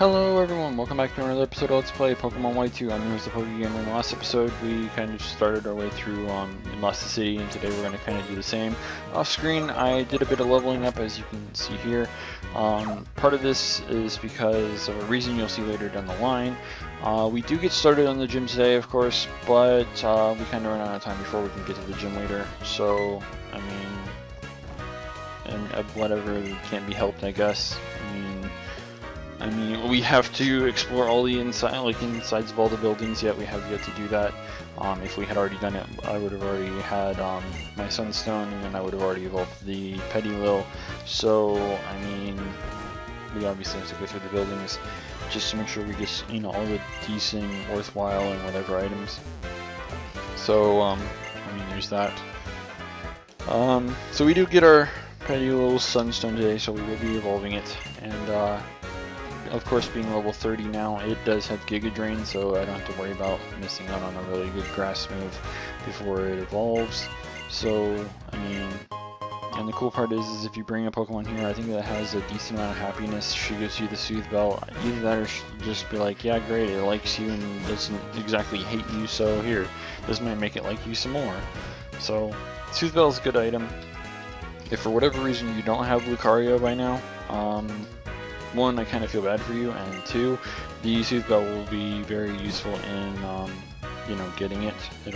Hello everyone, welcome back to another episode of Let's Play Pokemon Y2. I'm your host, the PokeGamer. In the last episode, we kind of started our way through Nimbasa City, and today we're going to kind of do the same. Off screen, I did a bit of leveling up, as you can see here. Part of this is because of a reason you'll see later down the line. We do get started on the gym today, of course, but we kind of run out of time before we can get to the gym later. So, I mean, and whatever can't be helped, I guess. I mean, we have to explore all the insides of all the buildings, yet we have yet to do that. If we had already done it, I would have already had my Sunstone, and then I would have already evolved the Petilil. So, I mean, we obviously have to go through the buildings just to make sure we get, you know, all the decent, worthwhile, and whatever items. So, I mean, there's that. So we do get our Petilil Sunstone today, so we will be evolving it, and of course, being level 30 now, it does have Giga Drain, so I don't have to worry about missing out on a really good grass move before it evolves. So, I mean, and the cool part is if you bring a Pokemon here, I think that has a decent amount of happiness. She gives you the Soothe Bell. Either that or just be like, yeah, great, it likes you and doesn't exactly hate you, so here, this might make it like you some more. So, Soothe Bell is a good item. If for whatever reason you don't have Lucario by now, one, I kind of feel bad for you, and two, the Soothe Bell will be very useful in, you know, getting it. You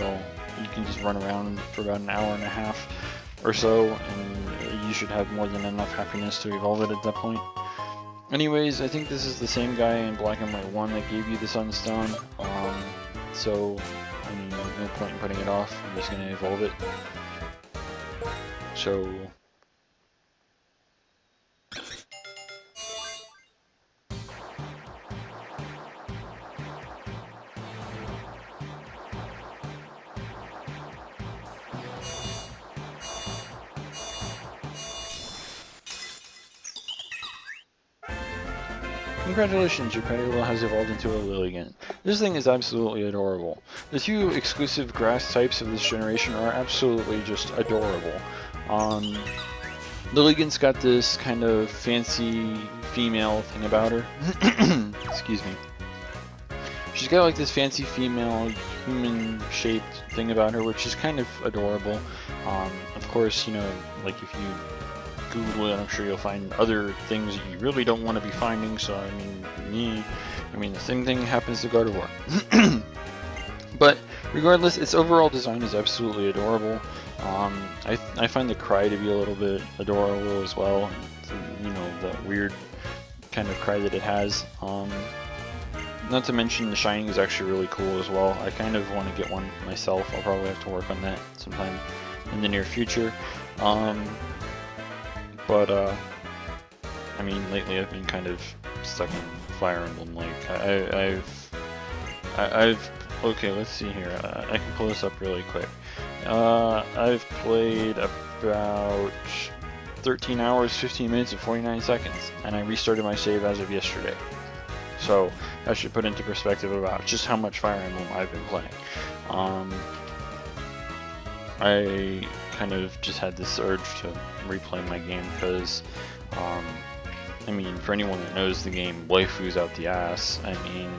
can just run around for about an hour and a half or so, and you should have more than enough happiness to evolve it at that point. Anyways, I think this is the same guy in Black and White 1 that gave you the Sunstone, so, I mean, no point in putting it off. I'm just going to evolve it. So, congratulations, your Petilil has evolved into a Lilligant. This thing is absolutely adorable. The two exclusive grass types of this generation are absolutely just adorable. Lilligant's got this kind of fancy female thing about her. Excuse me. She's got like this fancy female human-shaped thing about her, which is kind of adorable. Of course, you know, like if you Google it, I'm sure you'll find other things that you really don't want to be finding, so I mean the same thing happens to Gardevoir. But regardless, its overall design is absolutely adorable. I find the cry to be a little bit adorable as well, you know, the weird kind of cry that it has. Not to mention the shining is actually really cool as well. I kind of want to get one myself. I'll probably have to work on that sometime in the near future. But, I mean, lately I've been kind of stuck in Fire Emblem, like, okay, let's see here, I can pull this up really quick. I've played about 13 hours, 15 minutes, and 49 seconds, and I restarted my save as of yesterday. So, that should put into perspective about just how much Fire Emblem I've been playing. I kind of just had this urge to replay my game because, I mean, for anyone that knows the game, waifus out the ass. I mean,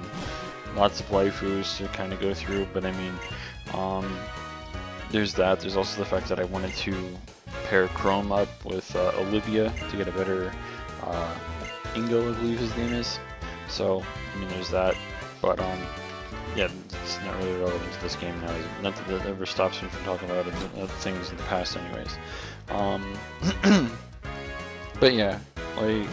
lots of waifus to kind of go through, but I mean, there's that. There's also the fact that I wanted to pair Chrome up with Olivia to get a better Ingo, I believe his name is. So, I mean, there's that, but yeah, it's not really relevant to this game now. Not that that ever stops me from talking about things in the past anyways. But yeah, like,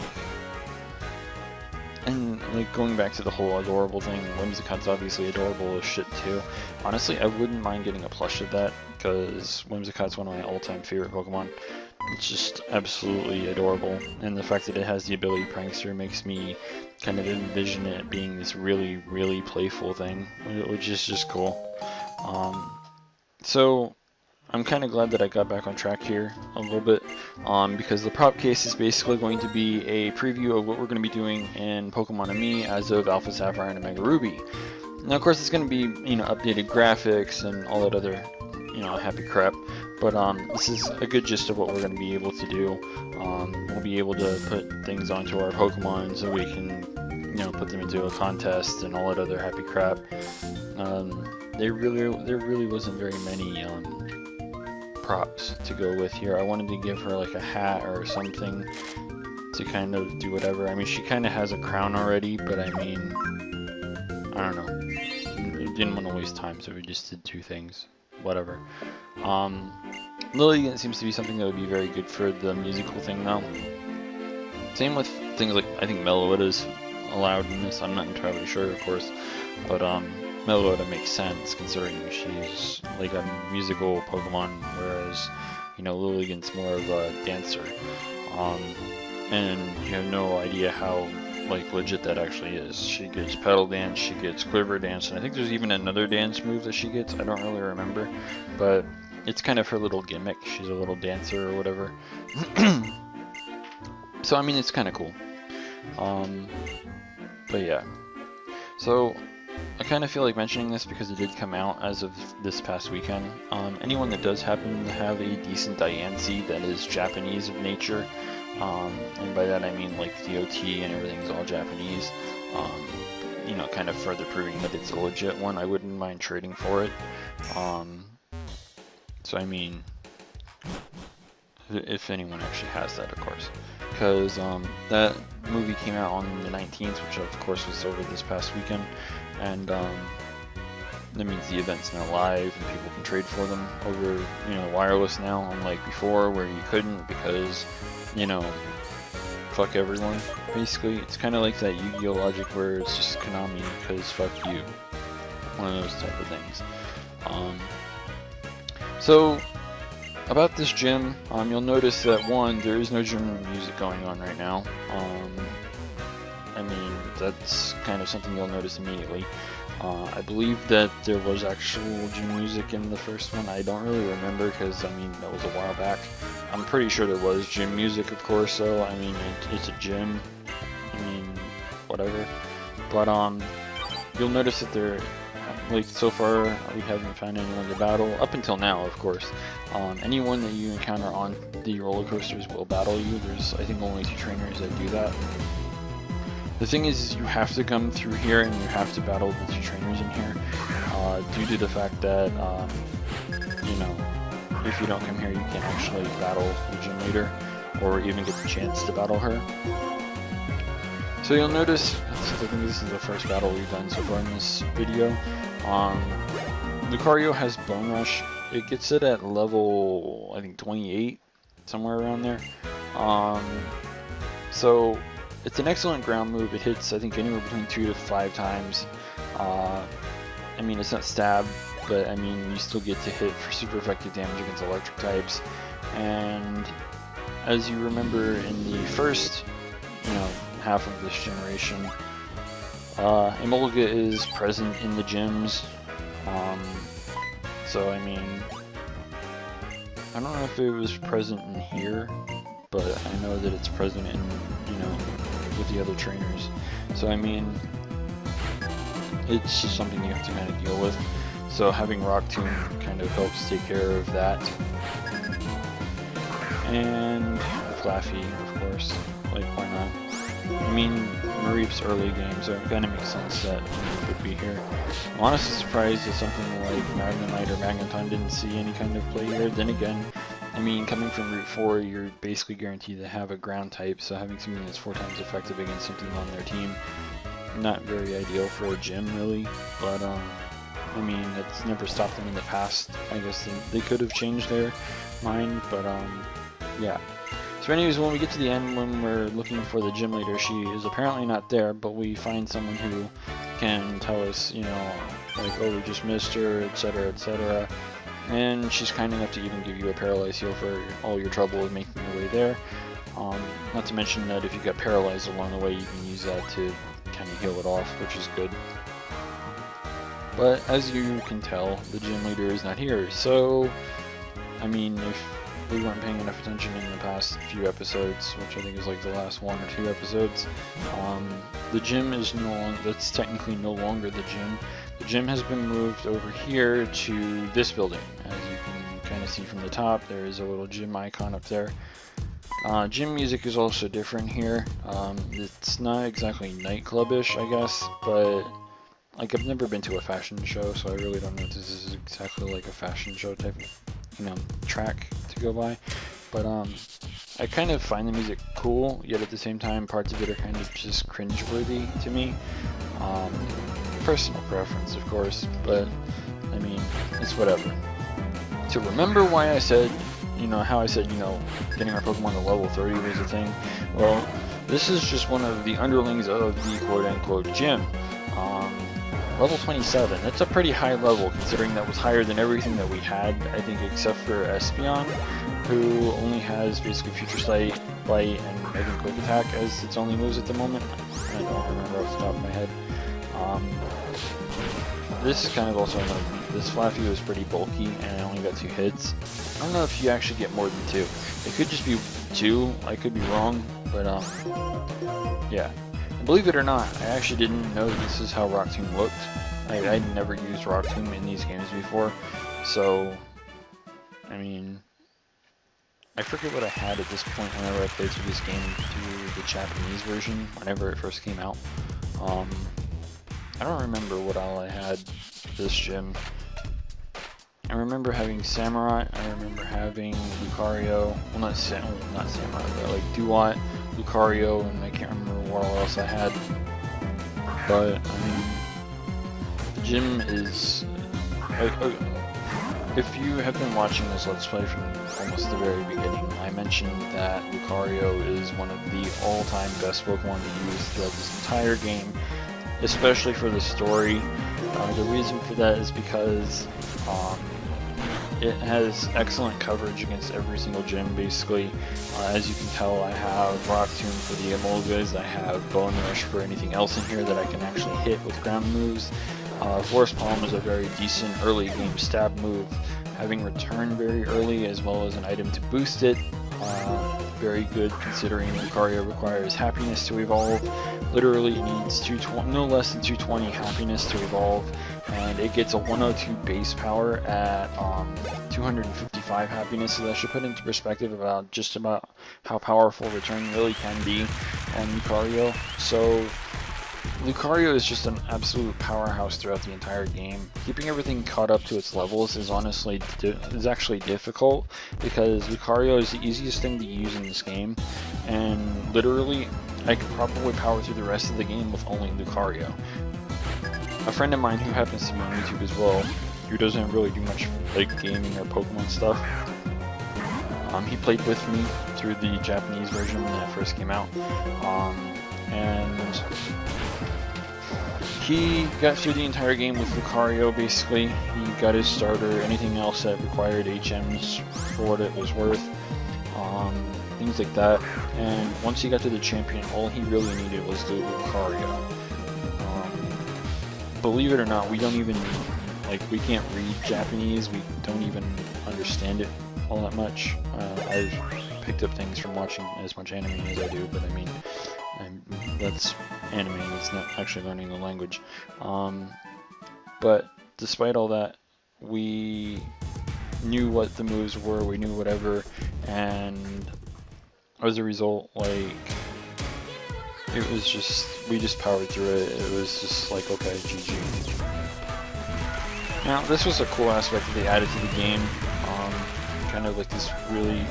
and like going back to the whole adorable thing, Whimsicott's obviously adorable as shit too. Honestly, I wouldn't mind getting a plush of that, because Whimsicott's one of my all-time favorite Pokemon. It's just absolutely adorable, and the fact that it has the ability Prankster makes me kind of envision it being this really, really playful thing, which is just cool. So I'm kind of glad that I got back on track here a little bit, because the prop case is basically going to be a preview of what we're going to be doing in Pokemon and Me as of AlphaSapphire and OmegaRuby. Now, of course, it's going to be, you know, updated graphics and all that other, you know, happy crap. But this is a good gist of what we're going to be able to do. We'll be able to put things onto our Pokemon so we can, you know, put them into a contest and all that other happy crap. There really wasn't very many props to go with here. I wanted to give her like a hat or something to kind of do whatever. I mean, she kind of has a crown already, but I mean, I don't know. Didn't want to waste time, so we just did two things. Whatever. Lilligant seems to be something that would be very good for the musical thing though. Same with things like, I think Meloetta is allowed in this. I'm not entirely sure, of course, but Meloetta makes sense considering she's like a musical Pokemon, whereas, you know, Lilligant's more of a dancer. And you have no idea how like legit that actually is. She gets Petal Dance, she gets Quiver Dance, and I think there's even another dance move that she gets. I don't really remember, but it's kind of her little gimmick. She's a little dancer or whatever. So I mean, it's kind of cool. But yeah. So I kind of feel like mentioning this because it did come out as of this past weekend. Anyone that does happen to have a decent Diancie that is Japanese of nature, and by that I mean like the OT and everything's all Japanese, you know, kind of further proving that it's a legit one, I wouldn't mind trading for it. So I mean, if anyone actually has that, of course, because that movie came out on the 19th, which of course was over this past weekend, and that means the event's now live and people can trade for them over, you know, wireless now, unlike before where you couldn't because, you know, fuck everyone. Basically, it's kind of like that Yu-Gi-Oh logic where it's just Konami because fuck you. One of those type of things. So, about this gym, you'll notice that one, there is no gym music going on right now. I mean, that's kind of something you'll notice immediately. I believe that there was actual gym music in the first one. I don't really remember because, I mean, that was a while back. I'm pretty sure there was gym music, of course, so, I mean, it's a gym. I mean, whatever. But, you'll notice that there, like, so far, we haven't found anyone to battle. Up until now, of course. Anyone that you encounter on the roller coasters will battle you. There's, I think, only 2 trainers that do that. The thing is you have to come through here and you have to battle the 2 trainers in here, due to the fact that, you know, if you don't come here you can't actually battle the gym leader, or even get the chance to battle her. So you'll notice, I think this is the first battle we've done so far in this video. Lucario has Bone Rush. It gets it at level, I think 28, somewhere around there. So it's an excellent ground move. It hits, I think, anywhere between 2 to 5 times. I mean, it's not stab, but I mean, you still get to hit for super effective damage against electric types. And as you remember in the first, you know, half of this generation, Emolga is present in the gyms. So I mean, I don't know if it was present in here, but I know that it's present in, you know, with the other trainers. So I mean, it's just something you have to kind of deal with. So having Rock Tomb kind of helps take care of that. And Flaffy, of course, like why not? I mean, Mareep's early game, so it kind of makes sense that he would be here. I'm honestly surprised that something like Magnemite or Magneton didn't see any kind of play here. Then again, I mean, coming from Route 4, you're basically guaranteed to have a ground type, so having something that's 4 times effective against something on their team, not very ideal for a gym, really. But, I mean, it's never stopped them in the past. I guess they could have changed their mind, but, yeah. So anyways, when we get to the end, when we're looking for the gym leader, she is apparently not there, but we find someone who can tell us, you know, like, oh, we just missed her, etc., etc. And she's kind enough to even give you a paralyzed heal for all your trouble with making your way there. Not to mention that if you got paralyzed along the way, you can use that to kind of heal it off, which is good. But as you can tell, the gym leader is not here. So, I mean, if we weren't paying enough attention in the past few episodes, which I think is like the last 1 or 2 episodes, the gym is that's technically no longer the gym. The gym has been moved over here to this building. As you can kind of see from the top, there is a little gym icon up there. Gym music is also different here. It's not exactly nightclubish, I guess, but like I've never been to a fashion show, so I really don't know if this is exactly like a fashion show type of, track to go by. But I kind of find the music cool, yet at the same time parts of it are kind of just cringeworthy to me. Personal preference, of course, but I mean, it's whatever. To remember why I said, how I said, getting our Pokemon to level 30 was a thing. Well, this is just one of the underlings of the quote-unquote gym. Level 27, that's a pretty high level considering that was higher than everything that we had, I think, except for Espeon, who only has basically Future Sight, Bite, and I think Quick Attack as its only moves at the moment. I don't remember off the top of my head. This is kind of also another, this Flaffy was pretty bulky and I only got 2 hits. I don't know if you actually get more than 2. It could just be 2, I could be wrong, but yeah. And believe it or not, I actually didn't know this is how Rock Tomb looked. I'd never used Rock Tomb in these games before, so, I mean, I forget what I had at this point whenever I played through this game through the Japanese version, whenever it first came out. I don't remember what all I had this gym. I remember having Samurai, I remember having Lucario, well not Samurai, but like Duat, Lucario, and I can't remember what else I had. But, I mean, the gym is, if you have been watching this Let's Play from almost the very beginning, I mentioned that Lucario is one of the all-time best Pokemon to use throughout this entire game, especially for the story. The reason for that is because it has excellent coverage against every single gym, basically. As you can tell, I have Rock Tomb for the Emolgas, I have Bone Rush for anything else in here that I can actually hit with ground moves. Force Palm is a very decent early game stab move, having Return very early as well as an item to boost it. Very good considering Lucario requires Happiness to evolve. Literally it needs no less than 220 Happiness to evolve, and it gets a 102 base power at 255 Happiness, so that should put into perspective about just about how powerful Return really can be on Lucario. So Lucario is just an absolute powerhouse throughout the entire game. Keeping everything caught up to its levels is honestly actually difficult, because Lucario is the easiest thing to use in this game, and literally I could probably power through the rest of the game with only Lucario. A friend of mine who happens to be on YouTube as well, who doesn't really do much like gaming or Pokemon stuff, he played with me through the Japanese version when that first came out, and he got through the entire game with Lucario, basically. He got his starter, anything else that required HMs for what it was worth, things like that. And once he got to the champion, all he really needed was the Lucario. Believe it or not, we don't even, we can't read Japanese, we don't even understand it all that much. I've picked up things from watching as much anime as I do, but I mean, that's anime, it's not actually learning the language. But despite all that, we knew what the moves were, we knew whatever, and as a result, it was just, we just powered through it. It was just like, okay, GG. Now, this was a cool aspect that they added to the game, kind of like this really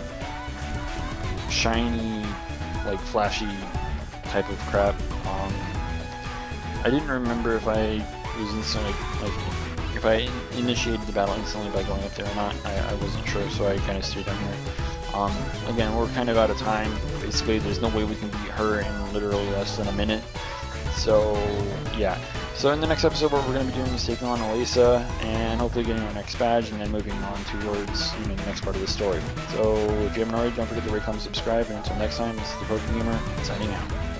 shiny, flashy type of crap. I didn't remember if I was instantly, if I initiated the battle instantly by going up there or not. I wasn't sure, so I kind of stayed down here. Again, we're kind of out of time. Basically, there's no way we can beat her in literally less than a minute. So, yeah. So in the next episode, what we're going to be doing is taking on Elisa, and hopefully getting our next badge, and then moving on towards, the next part of the story. So, if you haven't already, don't forget to rate, comment, subscribe, and until next time, this is the PokeGamer, signing out.